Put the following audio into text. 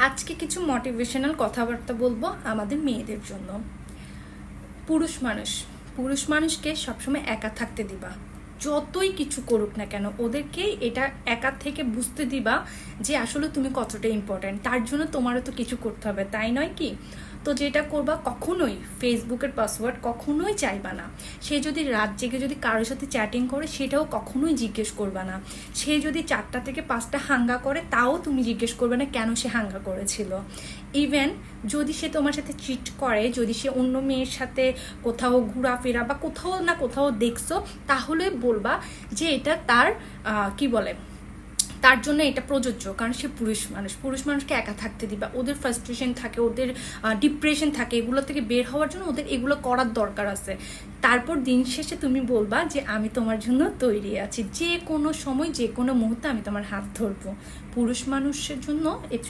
আজকে কিছু মোটিভেশনাল কথাবার্তা বলবো আমাদের মেয়েদের জন্য। পুরুষ মানুষকে সবসময় একা থাকতে দিবা, যতই কিছু করুক না কেন ওদেরকে এটা একা থেকে বুঝতে দিবা যে আসলে তুমি কতটা ইম্পর্ট্যান্ট। তার জন্য তোমারও তো কিছু করতে হবে, তাই নয় কি? তো যেটা করবা, কখনোই ফেসবুকের পাসওয়ার্ড কখনোই চাইবা না। সে যদি রাত জেগে যদি কারোর সাথে চ্যাটিং করে সেটাও কখনোই জিজ্ঞেস করবা না। সে যদি 4টা থেকে 5টা হাঙ্গা করে তাও তুমি জিজ্ঞেস করবে না কেন সে হাঙ্গা করেছিল। ইভেন যদি সে তোমার সাথে চিট করে, যদি সে অন্য মেয়ের সাথে কোথাও ঘোরাফেরা বা কোথাও না কোথাও দেখছো, তাহলে বলবা যে এটা তার কি বলে, তার জন্য এটা প্রযোজ্য, কারণ সে পুরুষ মানুষকে একা থাকতে দিবা। ওদের ফ্রাস্ট্রেশন থাকে, ওদের ডিপ্রেশন থাকে, এগুলো থেকে বের হওয়ার জন্য ওদের এগুলো করার দরকার আছে। তারপর দিন শেষে তুমি বলবা যে আমি তোমার জন্য তৈরি আছি, যে কোনো সময় যে কোনো মুহূর্তে আমি তোমার হাত ধরবো। পুরুষ মানুষের জন্য একটু